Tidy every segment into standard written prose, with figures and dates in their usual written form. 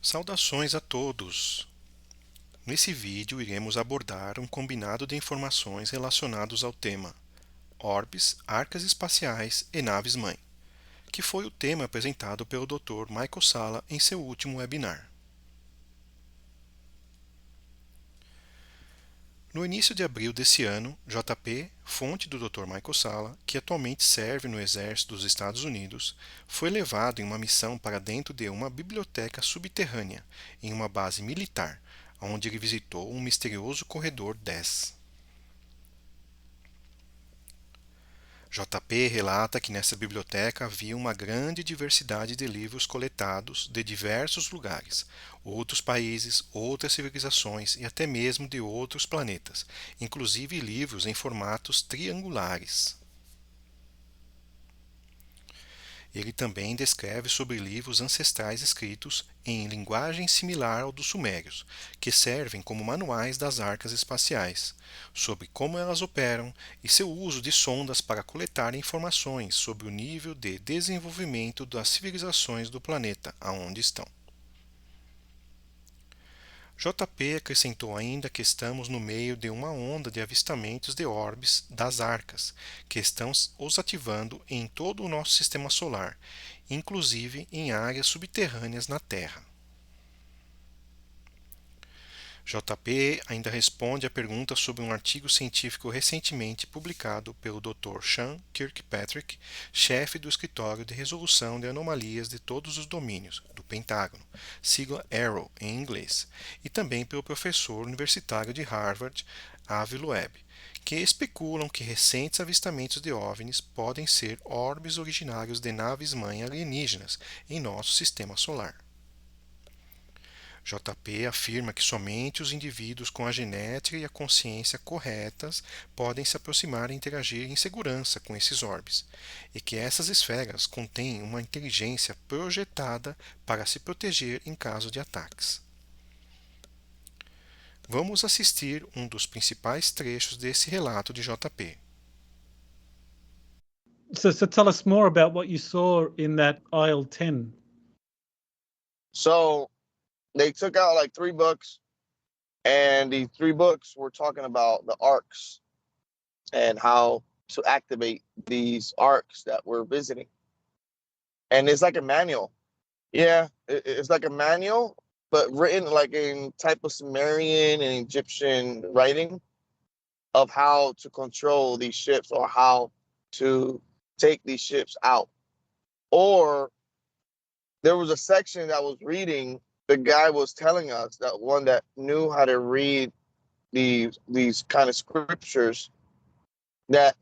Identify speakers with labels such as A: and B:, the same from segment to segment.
A: Saudações a todos! Nesse vídeo iremos abordar um combinado de informações relacionados ao tema Orbes, Arcas Espaciais e Naves-mãe, que foi o tema apresentado pelo Dr. Michael Salla em seu último webinar. No início de abril desse ano, JP, fonte do Dr. Michael Salla, que atualmente serve no Exército dos Estados Unidos, foi levado em uma missão para dentro de uma biblioteca subterrânea, em uma base militar, onde ele visitou um misterioso corredor 10. JP relata que nessa biblioteca havia uma grande diversidade de livros coletados de diversos lugares, outros países, outras civilizações e até mesmo de outros planetas, inclusive livros em formatos triangulares. Ele também descreve sobre livros ancestrais escritos em linguagem similar ao dos sumérios, que servem como manuais das arcas espaciais, sobre como elas operam e seu uso de sondas para coletar informações sobre o nível de desenvolvimento das civilizações do planeta aonde estão. JP acrescentou ainda que estamos no meio de uma onda de avistamentos de orbes das arcas, que estão os ativando em todo o nosso sistema solar, inclusive em áreas subterrâneas na Terra. JP ainda responde a pergunta sobre um artigo científico recentemente publicado pelo Dr. Sean Kirkpatrick, chefe do Escritório de Resolução de Anomalias de Todos os Domínios, do Pentágono, sigla AARO em inglês, e também pelo professor universitário de Harvard, Avi Loeb, que especulam que recentes avistamentos de OVNIs podem ser orbes originários de naves-mãe alienígenas em nosso sistema solar. JP afirma que somente os indivíduos com a genética e a consciência corretas podem se aproximar e interagir em segurança com esses orbes, e que essas esferas contêm uma inteligência projetada para se proteger em caso de ataques. Vamos assistir um dos principais trechos desse relato de JP.
B: So tell us more about what you saw in that aisle 10.
C: So they took out like 3 books, and these 3 books were talking about the arcs and how to activate these arcs that we're visiting. And it's like a manual. Yeah, it's like a manual, but written like in type of Sumerian and Egyptian writing of how to control these ships or how to take these ships out. Or there was a section that was reading, the guy was telling us that one that knew how to read these kind of scriptures, that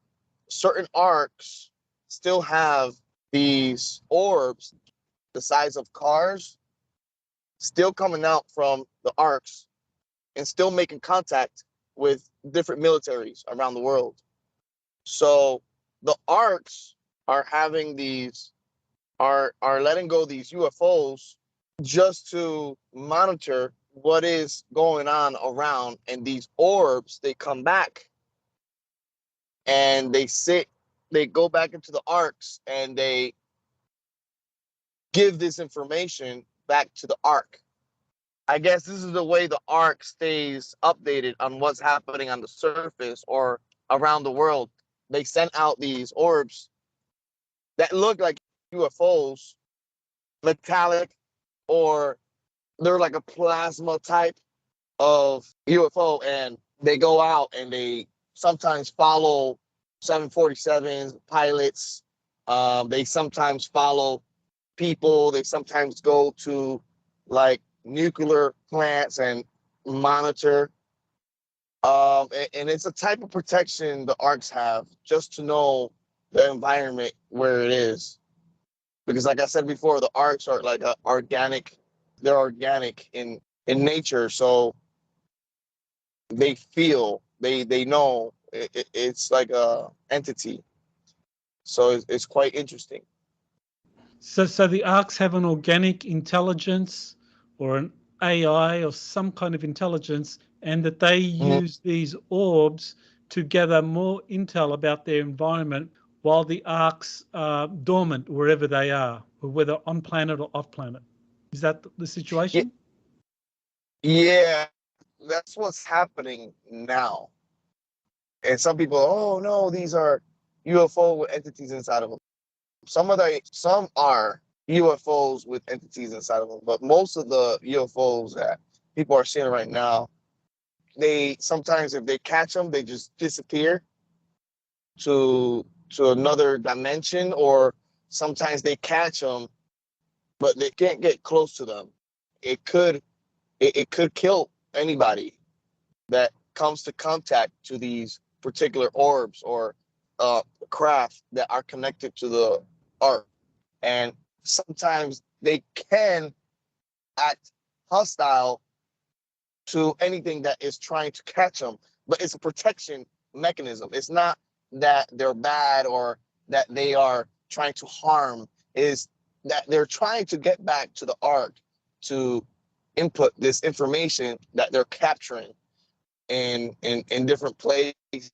C: certain arcs still have these orbs the size of cars still coming out from the arcs and still making contact with different militaries around the world. So the arcs are having these are letting go these UFOs just to monitor what is going on around, and these orbs, they come back and they go back into the arcs and they give this information back to the arc. I guess this is the way the arc stays updated on what's happening on the surface or around the world. They send out these orbs that look like UFOs, metallic, or they're like a plasma type of UFO, and they go out and they sometimes follow 747s, pilots. They sometimes follow people. They sometimes go to like nuclear plants and monitor. And it's a type of protection the arcs have just to know the environment where it is. Because like I said before, the arcs are like they're organic in nature. So they feel, they know it's like a entity. So it's quite interesting.
B: So the arcs have an organic intelligence or an AI or some kind of intelligence, and that they use these orbs to gather more intel about their environment while the arcs are dormant wherever they are, whether on planet or off planet. Is that the situation?
C: Yeah, that's what's happening now. And some people, oh no, these are UFO with entities inside of them. Some are UFOs with entities inside of them, but most of the UFOs that people are seeing right now, they sometimes, if they catch them, they just disappear to another dimension, or sometimes they catch them, but they can't get close to them. It could kill anybody that comes to contact to these particular orbs or craft that are connected to the arc. And sometimes they can act hostile to anything that is trying to catch them, but it's a protection mechanism. It's not that they're bad or that they are trying to harm. Is that they're trying to get back to the ark to input this information that they're capturing in different places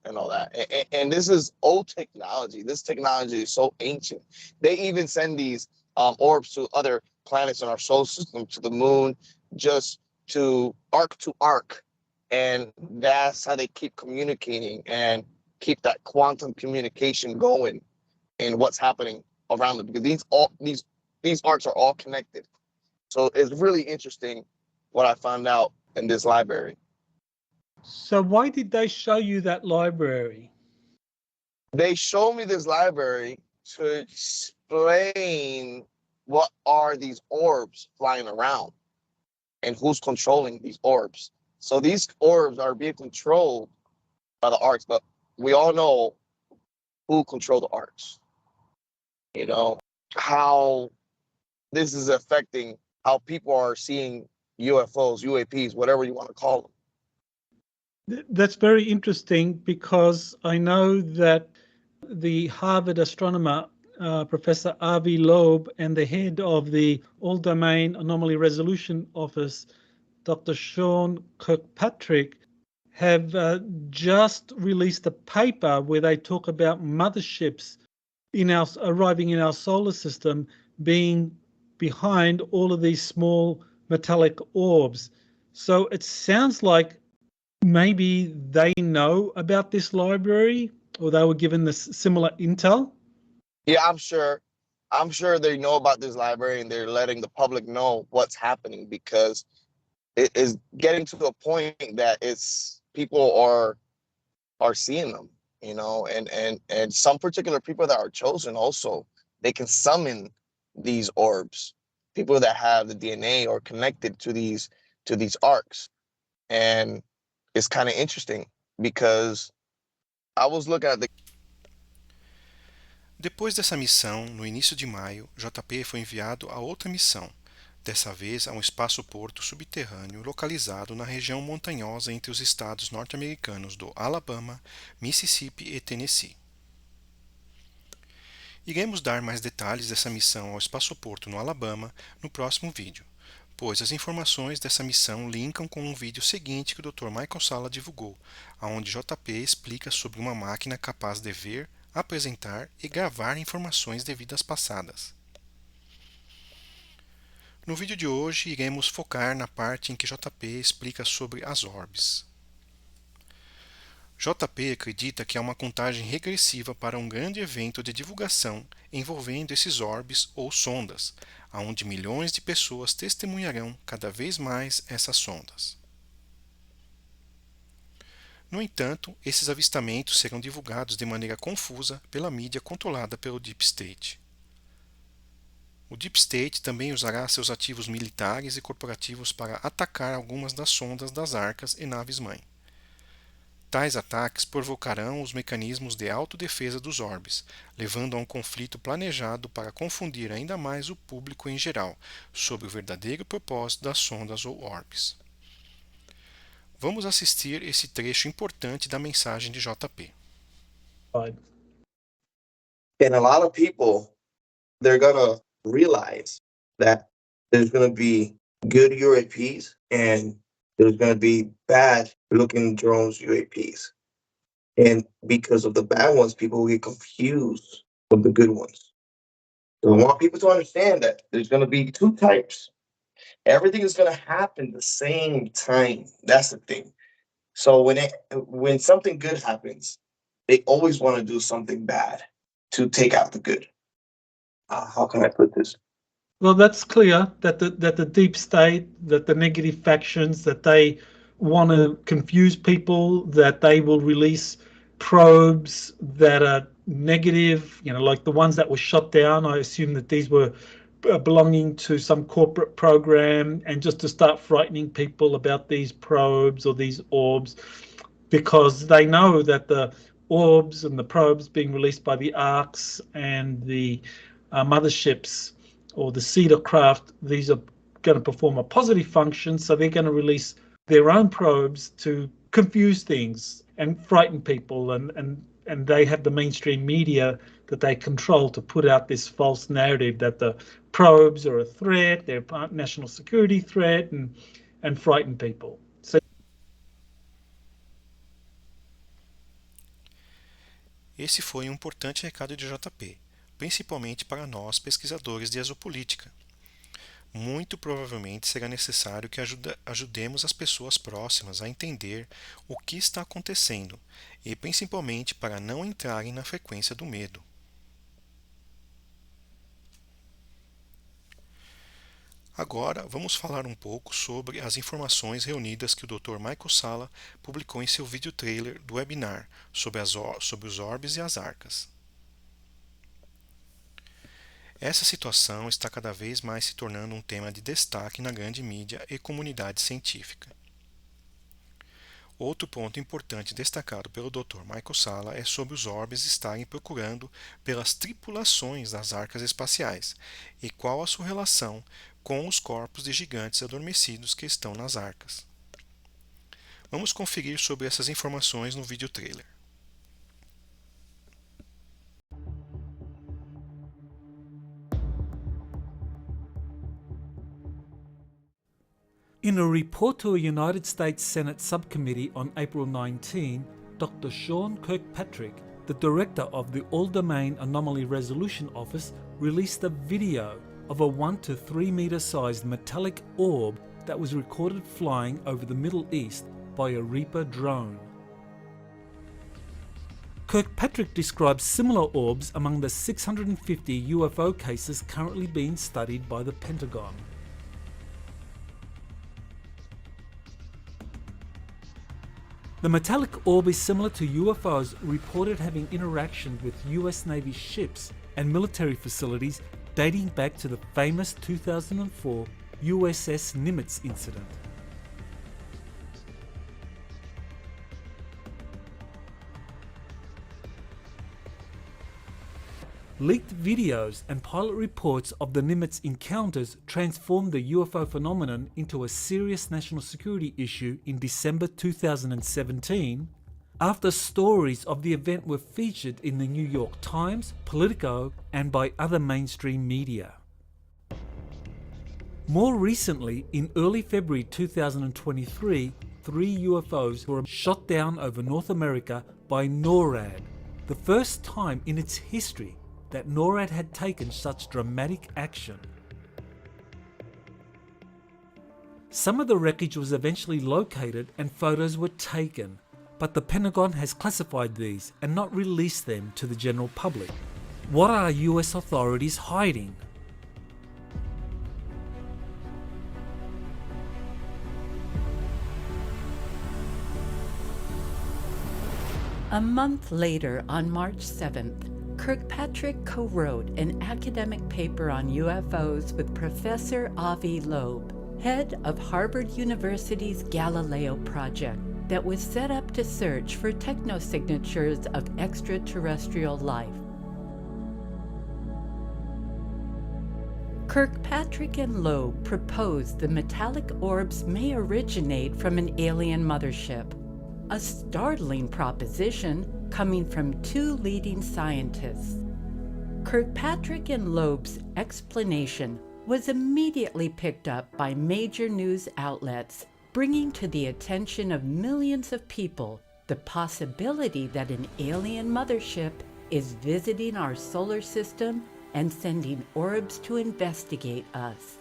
C: and all that. And this is old technology. This technology is so ancient. They even send these orbs to other planets in our solar system, to the moon, just to arc. And that's how they keep communicating and keep that quantum communication going in what's happening around them, because these arcs are all connected. So it's really interesting what I found out in this library.
B: So why did they show you that library?
C: They showed me this library to explain what are these orbs flying around and who's controlling these orbs. So these orbs are being controlled by the arcs, but we all know who control the arcs. You know, how this is affecting how people are seeing UFOs, UAPs, whatever you want to call them.
B: That's very interesting, because I know that the Harvard astronomer, Professor Avi Loeb, and the head of the All-Domain Anomaly Resolution Office, Dr. Sean Kirkpatrick, have just released a paper where they talk about motherships arriving in our solar system being behind all of these small metallic orbs. So it sounds like maybe they know about this library, or they were given this similar intel.
C: Yeah, I'm sure they know about this library, and they're letting the public know what's happening, because it is getting to a point that it's people are seeing them, you know, and some particular people that are chosen also, they can summon these orbs, people that have the DNA or connected to these arcs. And it's kind of interesting, because I was looking at the
A: Depois dessa missão, no início de maio, JP foi enviado a outra missão, dessa vez a um espaço-porto subterrâneo localizado na região montanhosa entre os estados norte-americanos do Alabama, Mississippi e Tennessee. Iremos dar mais detalhes dessa missão ao espaço-porto no Alabama no próximo vídeo, pois as informações dessa missão linkam com um vídeo seguinte que o Dr. Michael Salla divulgou, onde JP explica sobre uma máquina capaz de ver, apresentar e gravar informações de vidas passadas. No vídeo de hoje, iremos focar na parte em que JP explica sobre as orbes. JP acredita que há uma contagem regressiva para um grande evento de divulgação envolvendo esses orbes ou sondas, onde milhões de pessoas testemunharão cada vez mais essas sondas. No entanto, esses avistamentos serão divulgados de maneira confusa pela mídia controlada pelo Deep State. O Deep State também usará seus ativos militares e corporativos para atacar algumas das sondas das Arcas e Naves-mãe. Tais ataques provocarão os mecanismos de autodefesa dos orbes, levando a um conflito planejado para confundir ainda mais o público em geral sobre o verdadeiro propósito das sondas ou orbes. Vamos assistir esse trecho importante da mensagem de JP.
C: And a lot of people, they're gonna realize that there's gonna be good UAPs and there's gonna be bad looking drones UAPs. And because of the bad ones, people will get confused with the good ones. So I want people to understand that there's going to be two types. Everything is going to happen the same time. That's the thing. So when something good happens, they always want to do something bad to take out the good. How can I put this?
B: Well, that's clear that the deep state, that the negative factions, that they want to confuse people, that they will release probes that are negative, like the ones that were shot down. I assume that these were belonging to some corporate program, and just to start frightening people about these probes or these orbs, because they know that the orbs and the probes being released by the Arcs and the motherships or the Cedar craft, these are going to perform a positive function, so they're going to release their own probes to confuse things and frighten people, and they have the mainstream media that they control to put out this false narrative that the probes are a threat, they're a national security threat, and frighten people. So
A: esse foi um importante recado de JP, principalmente para nós pesquisadores de exopolítica. Muito provavelmente será necessário que ajudemos as pessoas próximas a entender o que está acontecendo e principalmente para não entrarem na frequência do medo. Agora vamos falar um pouco sobre as informações reunidas que o Dr. Michael Salla publicou em seu vídeo trailer do webinar sobre os orbes e as arcas. Essa situação está cada vez mais se tornando um tema de destaque na grande mídia e comunidade científica. Outro ponto importante destacado pelo Dr. Michael Salla é sobre os orbes estarem procurando pelas tripulações das arcas espaciais e qual a sua relação com os corpos de gigantes adormecidos que estão nas arcas. Vamos conferir sobre essas informações no vídeo trailer.
B: in a report to a United States Senate subcommittee on April 19, Dr. Sean Kirkpatrick, the director of the All-Domain Anomaly Resolution Office, released a video of a 1 to 3 meter sized metallic orb that was recorded flying over the Middle East by a Reaper drone. Kirkpatrick describes similar orbs among the 650 UFO cases currently being studied by the Pentagon. The metallic orb is similar to UFOs reported having interaction with US Navy ships and military facilities dating back to the famous 2004 USS Nimitz incident. Leaked videos and pilot reports of the Nimitz encounters transformed the UFO phenomenon into a serious national security issue in December 2017, after stories of the event were featured in the New York Times, Politico, and by other mainstream media. More recently, in early February 2023, 3 UFOs were shot down over North America by NORAD, the first time in its history that NORAD had taken such dramatic action. Some of the wreckage was eventually located and photos were taken, but the Pentagon has classified these and not released them to the general public. What are US authorities hiding?
D: A month later, on March 7th, Kirkpatrick co-wrote an academic paper on UFOs with Professor Avi Loeb, head of Harvard University's Galileo project that was set up to search for technosignatures of extraterrestrial life. Kirkpatrick and Loeb proposed the metallic orbs may originate from an alien mothership, a startling proposition coming from 2 leading scientists. Kirkpatrick and Loeb's explanation was immediately picked up by major news outlets, bringing to the attention of millions of people the possibility that an alien mothership is visiting our solar system and sending orbs to investigate us.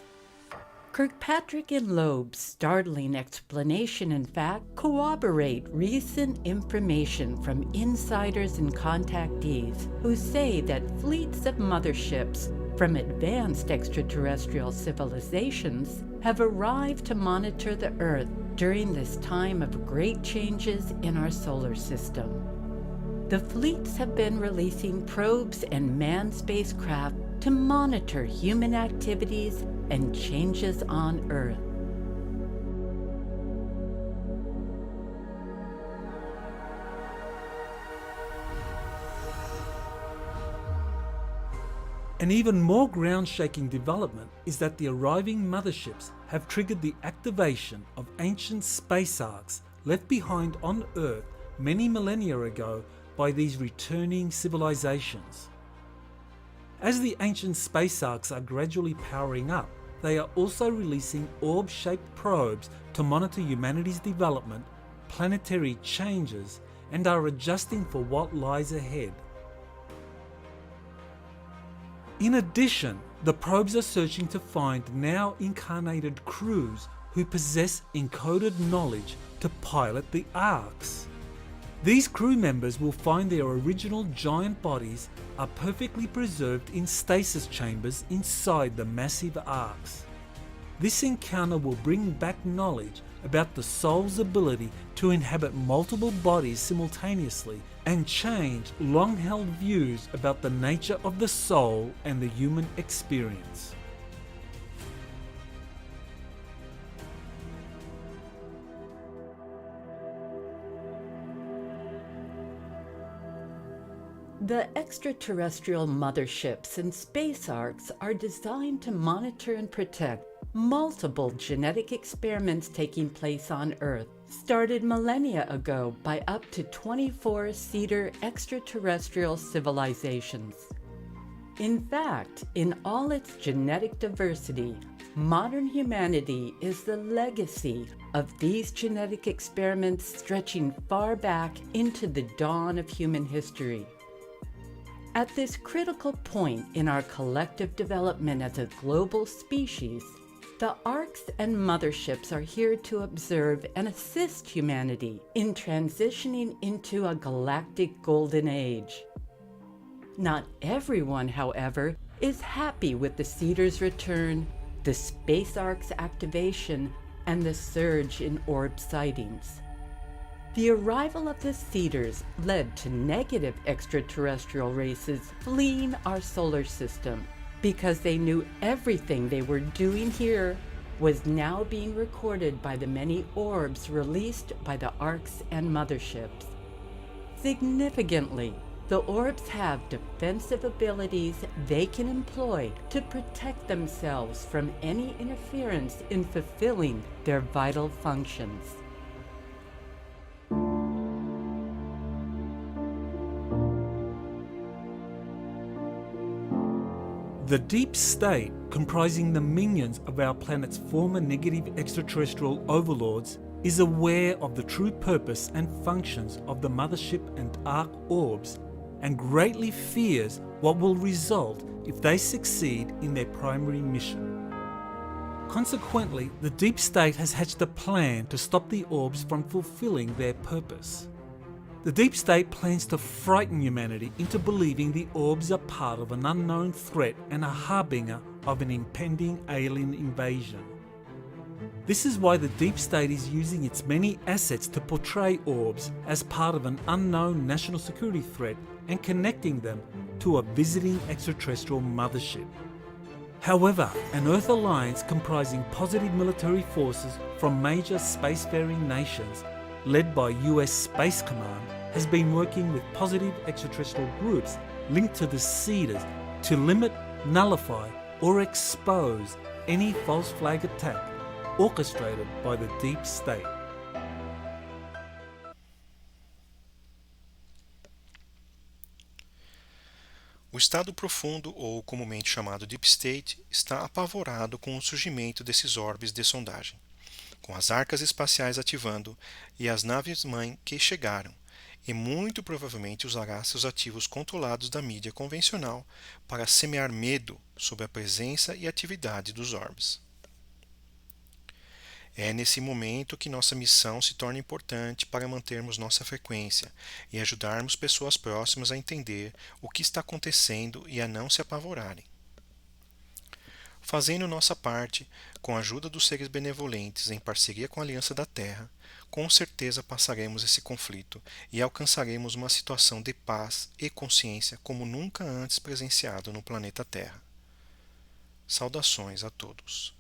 D: Kirkpatrick and Loeb's startling explanation, in fact, corroborate recent information from insiders and contactees who say that fleets of motherships from advanced extraterrestrial civilizations have arrived to monitor the Earth during this time of great changes in our solar system. The fleets have been releasing probes and manned spacecraft to monitor human activities and changes on Earth.
B: An even more ground-shaking development is that the arriving motherships have triggered the activation of ancient space arcs left behind on Earth many millennia ago by these returning civilizations. As the ancient space arcs are gradually powering up, they are also releasing orb-shaped probes to monitor humanity's development, planetary changes, and are adjusting for what lies ahead. In addition, the probes are searching to find now incarnated crews who possess encoded knowledge to pilot the arcs. These crew members will find their original giant bodies are perfectly preserved in stasis chambers inside the massive arcs. This encounter will bring back knowledge about the soul's ability to inhabit multiple bodies simultaneously and change long-held views about the nature of the soul and the human experience.
D: The extraterrestrial motherships and space arcs are designed to monitor and protect multiple genetic experiments taking place on Earth, started millennia ago by up to 24 Cedar extraterrestrial civilizations. In fact, in all its genetic diversity, modern humanity is the legacy of these genetic experiments stretching far back into the dawn of human history. At this critical point in our collective development as a global species, the arcs and motherships are here to observe and assist humanity in transitioning into a galactic golden age. Not everyone, however, is happy with the Cedar's return, the space arc's activation, and the surge in orb sightings. The arrival of the Cedars led to negative extraterrestrial races fleeing our solar system because they knew everything they were doing here was now being recorded by the many orbs released by the arcs and motherships. Significantly, the orbs have defensive abilities they can employ to protect themselves from any interference in fulfilling their vital functions.
B: The deep state, comprising the minions of our planet's former negative extraterrestrial overlords, is aware of the true purpose and functions of the mothership and arc orbs and greatly fears what will result if they succeed in their primary mission. Consequently, the deep state has hatched a plan to stop the orbs from fulfilling their purpose. The deep state plans to frighten humanity into believing the orbs are part of an unknown threat and a harbinger of an impending alien invasion. This is why the deep state is using its many assets to portray orbs as part of an unknown national security threat and connecting them to a visiting extraterrestrial mothership. However, an Earth alliance comprising positive military forces from major spacefaring nations led by US Space Command, has been working with positive extraterrestrial groups linked to the Cedars to limit, nullify, or expose any false flag attack orchestrated by the deep state.
A: O Estado Profundo, ou comumente chamado Deep State, está apavorado com o surgimento desses orbes de sondagem, com as arcas espaciais ativando e as naves-mãe que chegaram, e muito provavelmente usará seus ativos controlados da mídia convencional para semear medo sobre a presença e atividade dos orbes. É nesse momento que nossa missão se torna importante para mantermos nossa frequência e ajudarmos pessoas próximas a entender o que está acontecendo e a não se apavorarem. Fazendo nossa parte, com a ajuda dos seres benevolentes em parceria com a Aliança da Terra, com certeza passaremos esse conflito e alcançaremos uma situação de paz e consciência como nunca antes presenciado no planeta Terra. Saudações a todos.